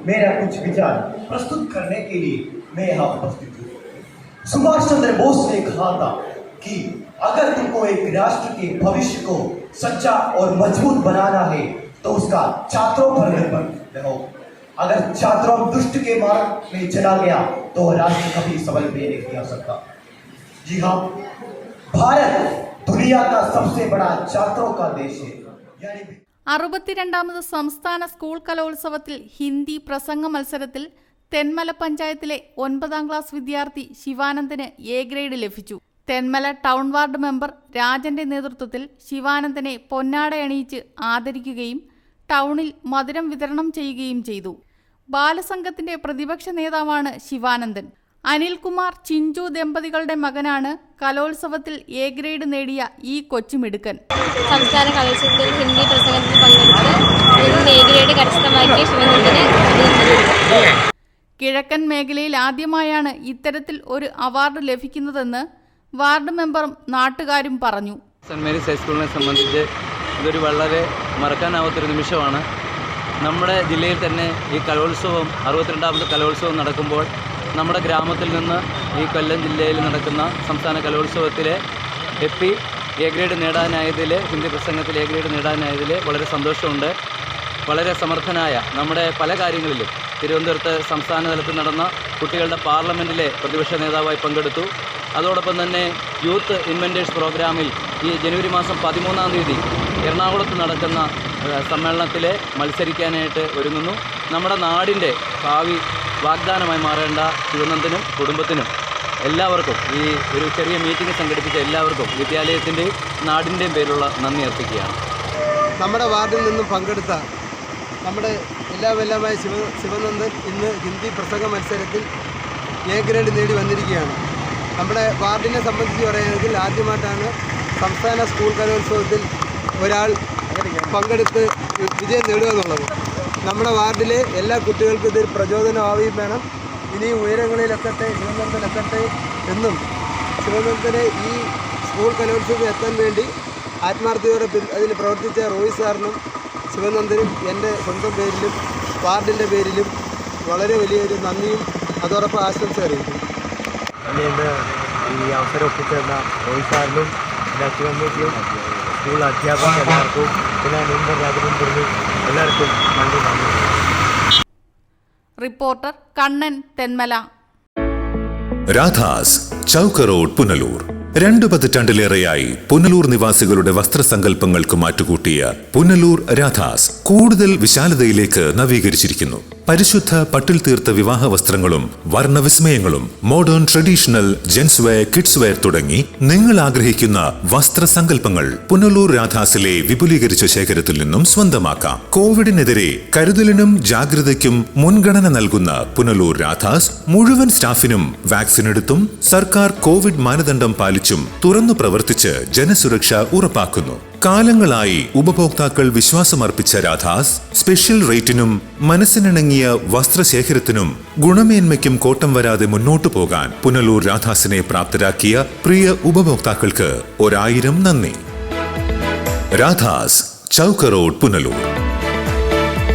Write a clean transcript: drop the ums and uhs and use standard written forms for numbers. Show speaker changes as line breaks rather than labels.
मेरा कुछ विचार प्रस्तुत करने के लिए मैं यहाँ उपस्थित हूँ। सुभाष चंद्र बोस ने कहा था कि अगर तुमको एक राष्ट्र के भविष्य को सच्चा और मजबूत बनाना है तो उसका छात्रों पर निर्भर रहो। अगर छात्रों दुष्ट के मार्ग में चला गया तो राष्ट्र कभी सबल भी नहीं हो सकता। जी हाँ, भारत दुनिया का सबसे बड़ा छात्रों का देश है।
62ാമത് സംസ്ഥാന സ്കൂൾ കലോത്സവത്തിൽ ഹിന്ദി പ്രസംഗ മത്സരത്തിൽ തെന്മല പഞ്ചായത്തിലെ 9ാം ക്ലാസ് വിദ്യാർത്ഥി ശിവാനന്ദന് എ ഗ്രേഡ് ലഭിച്ചു. തെന്മല ടൗൺ വാർഡ് മെമ്പർ രാജന്റെ നേതൃത്വത്തിൽ ശിവാനന്ദനെ പൊന്നാടയണിയിച്ച് ആദരിക്കുകയും ടൗണിൽ മധുരം വിതരണം ചെയ്യുകയും ചെയ്തു. ബാലസംഘത്തിന്റെ പ്രതിപക്ഷ നേതാവാണ് ശിവാനന്ദൻ. അനിൽകുമാർ ചിഞ്ചു ദമ്പതികളുടെ മകനാണ് കലോത്സവത്തിൽ എ ഗ്രേഡ് നേടിയ ഈ കൊച്ചുമിടുക്കൻ.
സംസ്ഥാന കലോത്സവത്തിൽ ഹിന്ദി പ്രസംഗത്തിൽ പങ്കെടുത്ത് എ ഗ്രേഡ് കരസ്ഥമാക്കിയ ശിവാനന്ദന്
കിഴക്കൻ മേഖലയിൽ ആദ്യമായാണ് ഇത്തരത്തിൽ ഒരു അവാർഡ് ലഭിക്കുന്നതെന്ന് വാർഡ് മെമ്പറും നാട്ടുകാരും പറഞ്ഞു.
സെന്റ് മേരീസ് ഹൈസ്കൂളിനെ സംബന്ധിച്ച് ഇതൊരു വളരെ മറക്കാനാവാത്തൊരു നിമിഷമാണ്. നമ്മുടെ ജില്ലയിൽ തന്നെ ഈ കലോത്സവം 62ാമത് കലോത്സവം നടക്കുമ്പോൾ നമ്മുടെ ഗ്രാമത്തിൽ നിന്ന് ഈ കൊല്ലം ജില്ലയിൽ നടക്കുന്ന സംസ്ഥാന കലോത്സവത്തിലെ എ ഗ്രേഡ് നേടാനായതിൽ ഹിന്ദി പ്രസംഗത്തിൽ എ ഗ്രേഡ് നേടാനായതിൽ വളരെ സന്തോഷമുണ്ട്. വളരെ സമർത്ഥനായ നമ്മുടെ പല കാര്യങ്ങളിലും തിരുവനന്തപുരത്ത് സംസ്ഥാന തലത്തിൽ നടന്ന കുട്ടികളുടെ പാർലമെൻറ്റിലെ പ്രതിപക്ഷ നേതാവായി പങ്കെടുത്തു. അതോടൊപ്പം തന്നെ യൂത്ത് ഇൻവെൻറ്റേഴ്സ് പ്രോഗ്രാമിൽ ഈ ജനുവരി മാസം 13-ാം തീയതി എറണാകുളത്ത് നടക്കുന്ന സമ്മേളനത്തിൽ മത്സരിക്കാനായിട്ട് ഒരുങ്ങുന്നു. നമ്മുടെ നാടിൻ്റെ ഭാവി വാഗ്ദാനമായി മാറേണ്ട ശിവനന്ദനും കുടുംബത്തിനും എല്ലാവർക്കും ഈ ഒരു ചെറിയ മീറ്റിംഗ് സംഘടിപ്പിച്ച എല്ലാവർക്കും വിദ്യാലയത്തിൻ്റെയും നാടിൻ്റെയും പേരിലുള്ള നന്ദി അർപ്പിക്കുകയാണ്.
നമ്മുടെ വാർഡിൽ നിന്നും പങ്കെടുത്ത നമ്മുടെ എല്ലാമായ ശിവനന്ദൻ ഇന്ന് ഹിന്ദി പ്രസംഗ മത്സരത്തിൽ എ ഗ്രേഡ് നേടി വന്നിരിക്കുകയാണ്. നമ്മുടെ വാർഡിനെ സംബന്ധിച്ച് പറയുകയാണെങ്കിൽ ആദ്യമായിട്ടാണ് സംസ്ഥാന സ്കൂൾ കലോത്സവത്തിൽ ഒരാൾ പങ്കെടുത്ത് വിജയം നേടുക എന്നുള്ളത്. നമ്മുടെ വാർഡിലെ എല്ലാ കുട്ടികൾക്കും ഇതൊരു പ്രചോദനമാവുകയും വേണം. ഇനി ഉയരങ്ങളിലെത്തട്ടെ, ശിവനന്ദനെത്തട്ടെ എന്നും ശിവനന്ദനെ ഈ സ്കൂൾ കലോത്സവത്തിൽ എത്താൻ വേണ്ടി ആത്മാർത്ഥതയോടെ അതിൽ പ്രവർത്തിച്ച റോയ് സാറിനും ശിവനന്ദനും എൻ്റെ സ്വന്തം പേരിലും വാർഡിൻ്റെ പേരിലും വളരെ വലിയൊരു നന്ദിയും അതോടൊപ്പം ആശംസ അറിയിക്കും.
ഇന്ന് ഈ അവസരം ഒപ്പിച്ചേർന്ന റോയ് സാറിനും പിന്നെ ശിവമ്മയ്ക്കും സ്കൂൾ അധ്യാപകർ എല്ലാവർക്കും പിന്നെ മുമ്പ് രാജമന്ത്രി എല്ലാവർക്കും നന്ദി.
റിപ്പോർട്ടർ കണ്ണൻ, തെന്മല.
രാധാസ്, ചൗക്ക് റോഡ്, പുനലൂർ. 2 പതിറ്റാണ്ടിലേറെയായി പുനലൂർ നിവാസികളുടെ വസ്ത്രസങ്കല്പങ്ങൾക്ക് മാറ്റുകൂട്ടിയ പുനലൂർ രാധാസ് കൂടുതൽ വിശാലതയിലേക്ക് നവീകരിച്ചിരിക്കുന്നു. പരിശുദ്ധ പട്ടിൽ തീർത്ത വിവാഹ വസ്ത്രങ്ങളും വർണ്ണവിസ്മയങ്ങളും modern traditional gents wear, kids wear തുടങ്ങി നിങ്ങൾ ആഗ്രഹിക്കുന്ന വസ്ത്രസങ്കല്പങ്ങൾ പുനലൂർ രാധാസിലെ വിപുലീകരിച്ച ശേഖരത്തിൽ നിന്നും സ്വന്തമാക്കാം. കോവിഡിനെതിരെ കരുതലിനും ജാഗ്രതയ്ക്കും മുൻഗണന നൽകുന്ന പുനലൂർ രാധാസ് മുഴുവൻ സ്റ്റാഫിനും വാക്സിൻ എടുത്തും സർക്കാർ കോവിഡ് മാനദണ്ഡം പാലിച്ചും തുറന്നു പ്രവർത്തിച്ച് ജനസുരക്ഷ ഉറപ്പാക്കുന്നു. കാലങ്ങളായി ഉപഭോക്താക്കൾ വിശ്വാസമർപ്പിച്ച രാധാസ് സ്പെഷ്യൽ റേറ്റിനും മനസ്സിനിണങ്ങിയ വസ്ത്രശേഖരത്തിനും ഗുണമേന്മയ്ക്കും കോട്ടം വരാതെ മുന്നോട്ടു പോകാൻ പുനലൂർ രാധാസിനെ പ്രാപ്തരാക്കിയ പ്രിയ ഉപഭോക്താക്കൾക്ക് 1000 നന്ദി. രാധാസ്, ചൗക്ക് റോഡ്, പുനലൂർ.